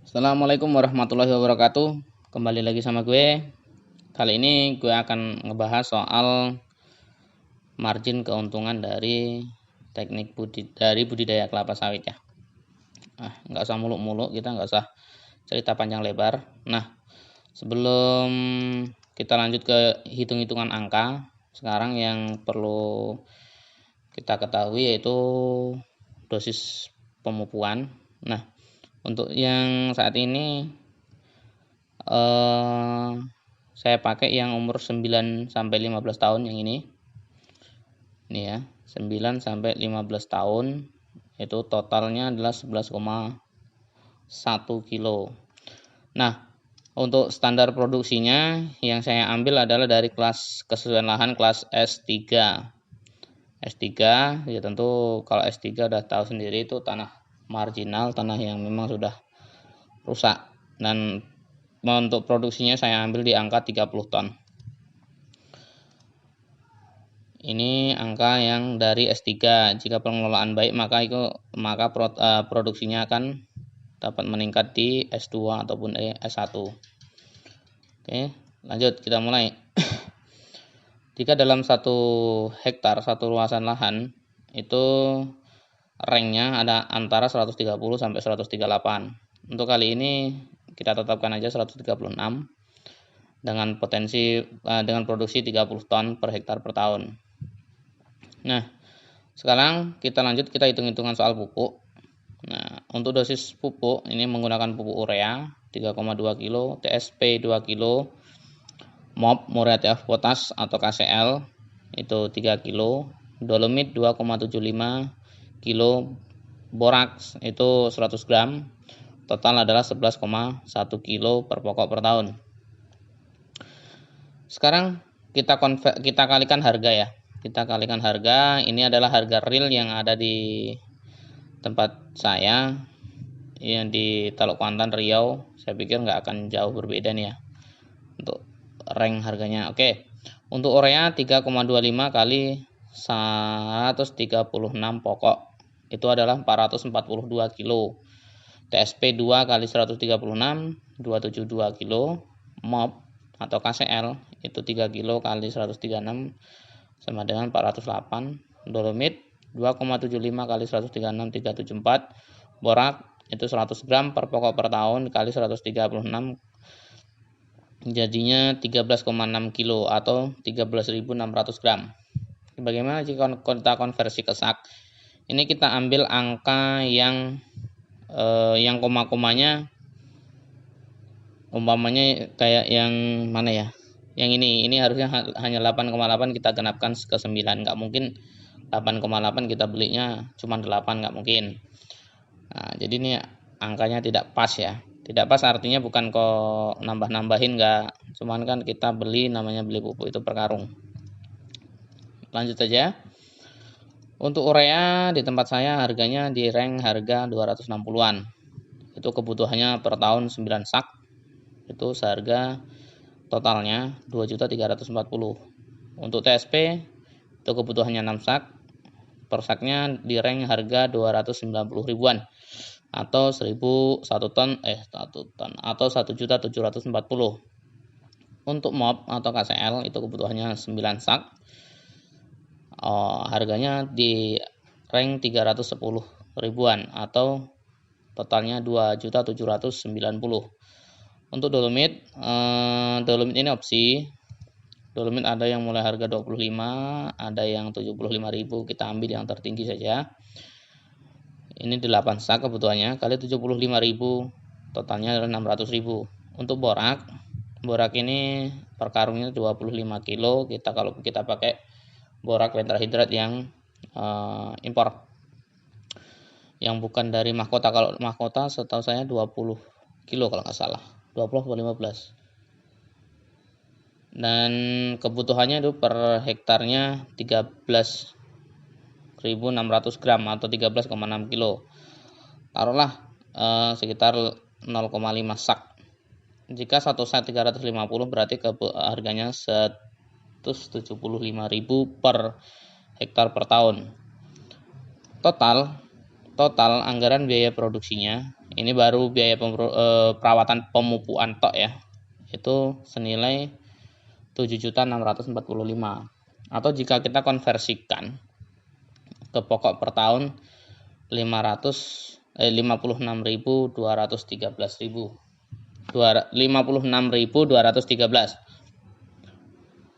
Assalamualaikum warahmatullahi wabarakatuh. Kembali lagi sama gue. Kali ini gue akan ngebahas soal margin keuntungan dari teknik budidaya kelapa sawit ya. Nggak usah muluk-muluk, kita nggak usah cerita panjang lebar. Nah, sebelum kita lanjut ke hitung-hitungan angka, sekarang yang perlu kita ketahui yaitu dosis pemupuan. Nah, untuk yang saat ini saya pakai yang umur 9 sampai 15 tahun yang ini. Ini ya, 9 sampai 15 tahun itu totalnya adalah 11,1 kilo. Nah, untuk standar produksinya yang saya ambil adalah dari kelas kesesuaian lahan kelas S3. S3 ya tentu kalau S3 udah tahu sendiri itu tanah marginal, tanah yang memang sudah rusak, dan untuk produksinya saya ambil di angka 30 ton. Ini angka yang dari S3. Jika pengelolaan baik maka produksinya akan dapat meningkat di S2 ataupun S1. Oke, lanjut kita mulai. Jika dalam 1 hektar, 1 luasan lahan itu ranknya ada antara 130 sampai 138. Untuk kali ini kita tetapkan aja 136 dengan produksi 30 ton per hektar per tahun. Nah, sekarang kita lanjut, kita hitung-hitungan soal pupuk. Nah, untuk dosis pupuk ini menggunakan pupuk urea 3,2 kilo, TSP 2 kilo, MOP muriate of potash atau KCl itu 3 kilo, dolomit 2,75 kilo, boraks itu 100 gram, total adalah 11,1 kilo per pokok per tahun. Sekarang kita kalikan harga ya. Kita kalikan harga, ini adalah harga real yang ada di tempat saya yang di Teluk Kuantan, Riau. Saya pikir nggak akan jauh berbeda nih ya untuk rank harganya. Oke, untuk urea 3,25 kali 136 pokok itu adalah 442 kilo. TSP 2 kali 136 272 kilo. MOP atau KCl itu 3 kilo kali 136 sama dengan 408. Dolomit 2,75 kali 136 374. Borak itu 100 gram per pokok per tahun kali 136 jadinya 13,6 kilo atau 13.600 gram. Bagaimana jika kita konversi ke sak? Ini kita ambil angka yang koma-komanya umpamanya kayak yang mana ya? Yang ini harusnya hanya 8,8 kita genapkan ke 9, nggak mungkin 8,8 kita belinya cuma 8, nggak mungkin. Nah, jadi ini angkanya tidak pas ya. Tidak pas artinya bukan kok nambah-nambahin, nggak, cuman kan kita namanya beli pupuk itu per karung. Lanjut aja. Untuk urea di tempat saya harganya di rank harga 260-an. Itu kebutuhannya per tahun 9 sak. Itu seharga totalnya 2.340. Untuk TSP itu kebutuhannya 6 sak. Per saknya di rank harga 290 ribuan atau 1 ton atau 1.740. Untuk MOP atau KCl itu kebutuhannya 9 sak. Harganya di rank 310 ribuan atau totalnya 2.790. Untuk dolomit ini opsi. Dolomit ada yang mulai harga 25, ada yang 75.000, kita ambil yang tertinggi saja. Ini 8 sak kebutuhannya kali 75.000, totalnya adalah 600.000. Untuk borak ini per karungnya 25 kilo. Kalau kita pakai borak tetrahidrat yang impor, yang bukan dari mahkota. Kalau mahkota setahu saya 20 kilo kalau nggak salah, 20 atau 15. Dan kebutuhannya itu per hektarnya 13.600 gram atau 13,6 kilo. Taruhlah sekitar 0,5 sak. Jika 1 sak 350 berarti harganya 175.000 per hektar per tahun. Total total anggaran biaya produksinya, ini baru biaya perawatan pemupuan tok ya, itu senilai 7.645.000. Atau jika kita konversikan ke pokok per tahun 56.213.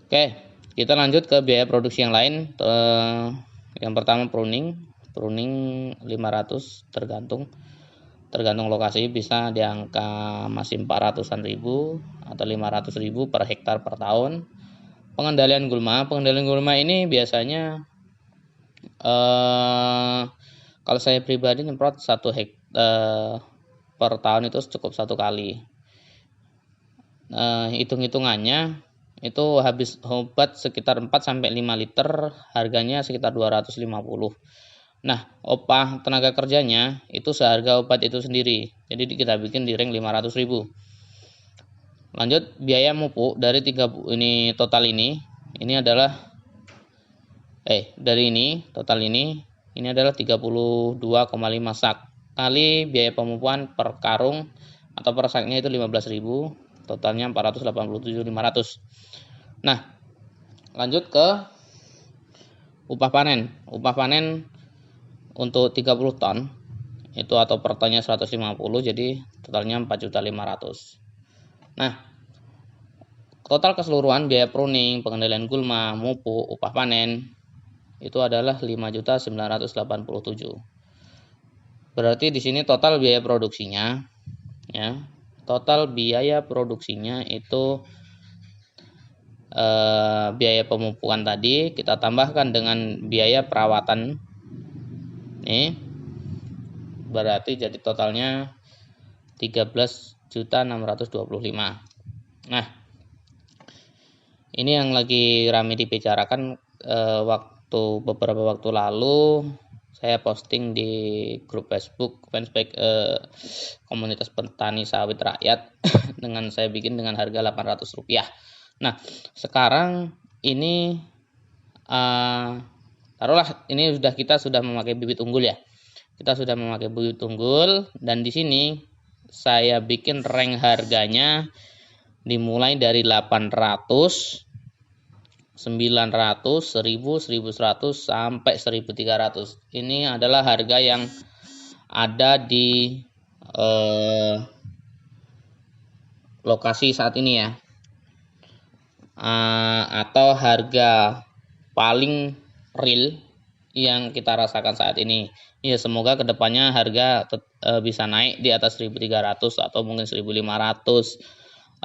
Oke, kita lanjut ke biaya produksi yang lain. Yang pertama pruning 500, tergantung lokasi, bisa di angka masih 400-an ribu atau 500 ribu per hektar per tahun. Pengendalian gulma ini biasanya kalau saya pribadi nyemprot 1 hektar per tahun itu cukup 1 kali. Hitung-hitungannya itu habis obat sekitar 4-5 liter, harganya sekitar 250. Nah, opah tenaga kerjanya itu seharga obat itu sendiri. Jadi kita bikin di ring 500.000. Lanjut, biaya mupuk dari ini total ini adalah dari ini total ini adalah 32,5 sak kali biaya pemupuan per karung atau per saknya itu 15.000, totalnya 487.500. Nah, lanjut ke upah panen. Upah panen untuk 30 ton itu atau per tonnya 150, jadi totalnya 4.500.000. Nah, total keseluruhan biaya pruning, pengendalian gulma, mupuk, upah panen itu adalah 5.987. Berarti di sini total biaya produksinya ya. Total biaya produksinya itu biaya pemupukan tadi kita tambahkan dengan biaya perawatan. Nih. Berarti jadi totalnya 13.625. Nah, ini yang lagi ramai dibicarakan beberapa waktu lalu. Saya posting di grup Facebook fanspage komunitas petani sawit rakyat dengan saya bikin dengan harga Rp800. Nah, sekarang ini taruhlah ini kita sudah memakai bibit unggul ya. Kita sudah memakai bibit unggul dan di sini saya bikin rank harganya dimulai dari 800, 900, 1000, 1100 sampai 1300. Ini adalah harga yang ada di lokasi saat ini ya. Atau harga paling real yang kita rasakan saat ini. Ya, semoga kedepannya harga bisa naik di atas 1.300 atau mungkin 1.500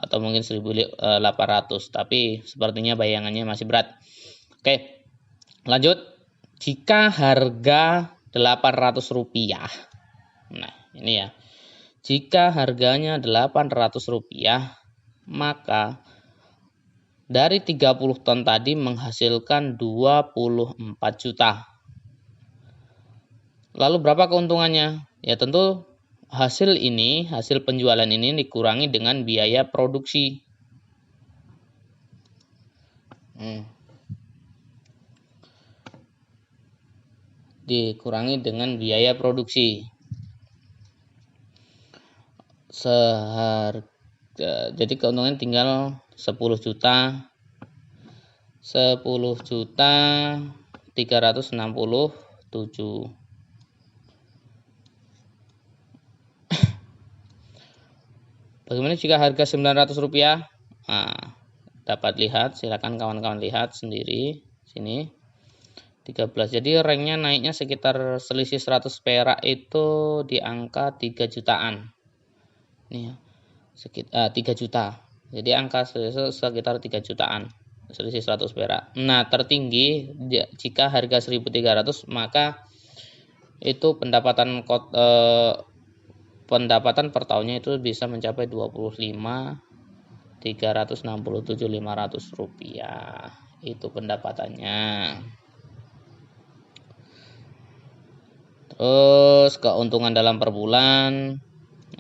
atau mungkin 1.800. Tapi sepertinya bayangannya masih berat. Oke, lanjut. Jika harga Rp800, nah ini ya. Jika harganya Rp800, maka dari 30 ton tadi menghasilkan 24 juta. Lalu berapa keuntungannya? Ya tentu hasil penjualan ini dikurangi dengan biaya produksi. Dikurangi dengan biaya produksi. Jadi keuntungan tinggal 10 juta 367. Bagaimana jika harga Rp900? Nah, dapat lihat, silakan kawan-kawan lihat sendiri sini. 13. Jadi ranknya naiknya sekitar selisih 100 perak itu di angka 3 jutaan. Nih ya. Sekitar 3 juta. Jadi angka sekitar 3 jutaan. Selisih 100 perak. Nah, tertinggi jika harga 1.300 maka itu pendapatan per tahunnya itu bisa mencapai 25.367.500 rupiah. Itu pendapatannya. Terus keuntungan dalam per bulan.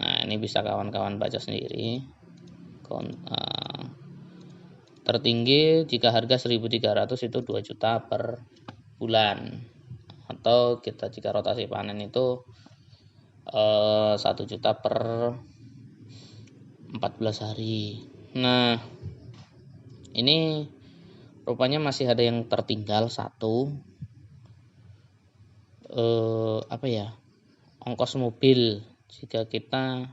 Nah, ini bisa kawan-kawan baca sendiri. Tertinggi jika harga 1.300 itu 2 juta per bulan. atau kita jika rotasi panen itu 1 juta per 14 hari. Nah, ini rupanya masih ada yang tertinggal satu, ongkos mobil. Jika kita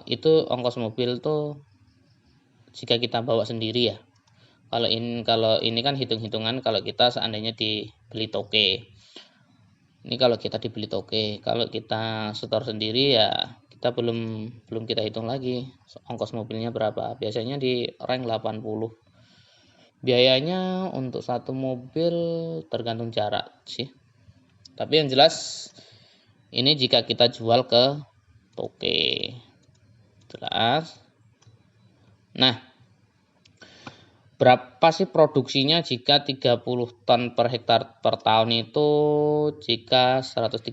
itu ongkos mobil tuh jika kita bawa sendiri ya. Kalau ini kan hitung-hitungan kalau kita seandainya dibeli toke. Ini kalau kita dibeli toke, kalau kita setor sendiri ya kita belum kita hitung lagi ongkos mobilnya berapa. Biasanya di rank 80. Biayanya untuk satu mobil tergantung jarak sih. Tapi yang jelas ini jika kita jual ke toke. Jelas. Nah, berapa sih produksinya jika 30 ton per hektar per tahun itu jika 136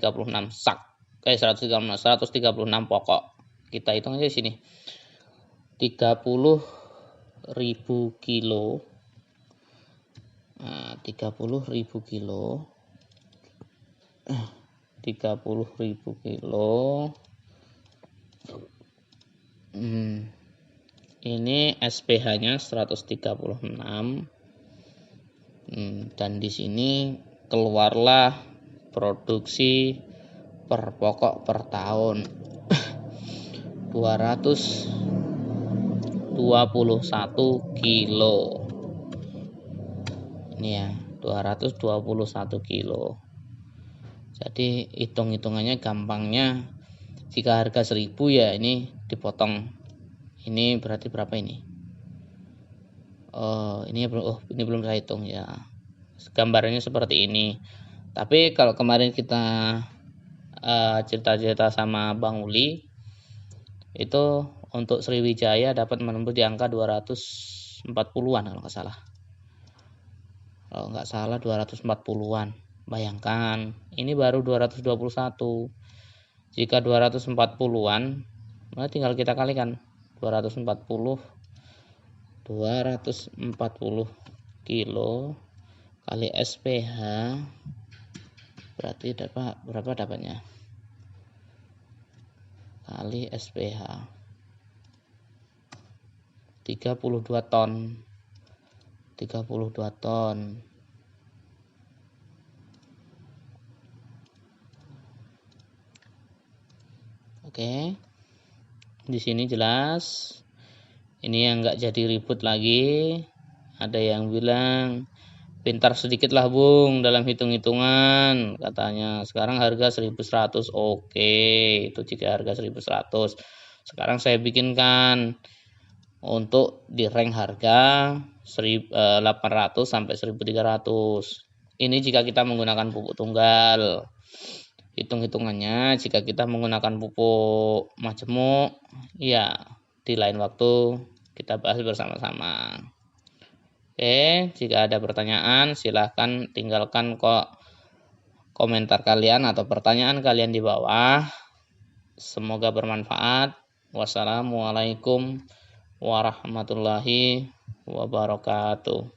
pokok. Kita hitung aja di sini. 30.000 kilo. Nah, 30.000 kilo. 30.000 kilo. Ini SPH-nya 136. Dan di sini keluarlah produksi per pokok per tahun 221 kilo. Ini ya, 221 kilo. Jadi hitung-hitungannya gampangnya jika harga 1.000 ya ini dipotong. Ini berarti berapa ini? Ini belum saya hitung ya. Gambarnya seperti ini. Tapi kalau kemarin kita cerita-cerita sama Bang Uli, itu untuk Sriwijaya dapat menembus di angka 240-an kalau nggak salah. Kalau nggak salah 240-an. Bayangkan, ini baru 221. Jika 240-an, nah tinggal kita kalikan 240 kilo kali SPH berarti berapa dapatnya? Kali SPH 32 ton. 32 ton. Oke. Di sini jelas. Ini yang nggak jadi ribut lagi. Ada yang bilang pintar sedikitlah Bung dalam hitung-hitungan katanya. Sekarang harga 1.100. Oke, itu jika harga 1.100. Sekarang saya bikinkan untuk di rank harga 800 sampai 1.300. Ini jika kita menggunakan pupuk tunggal. Hitung-hitungannya jika kita menggunakan pupuk majemuk, ya di lain waktu kita bahas bersama-sama. Oke, jika ada pertanyaan silahkan tinggalkan komentar kalian atau pertanyaan kalian di bawah. Semoga bermanfaat. Wassalamualaikum warahmatullahi wabarakatuh.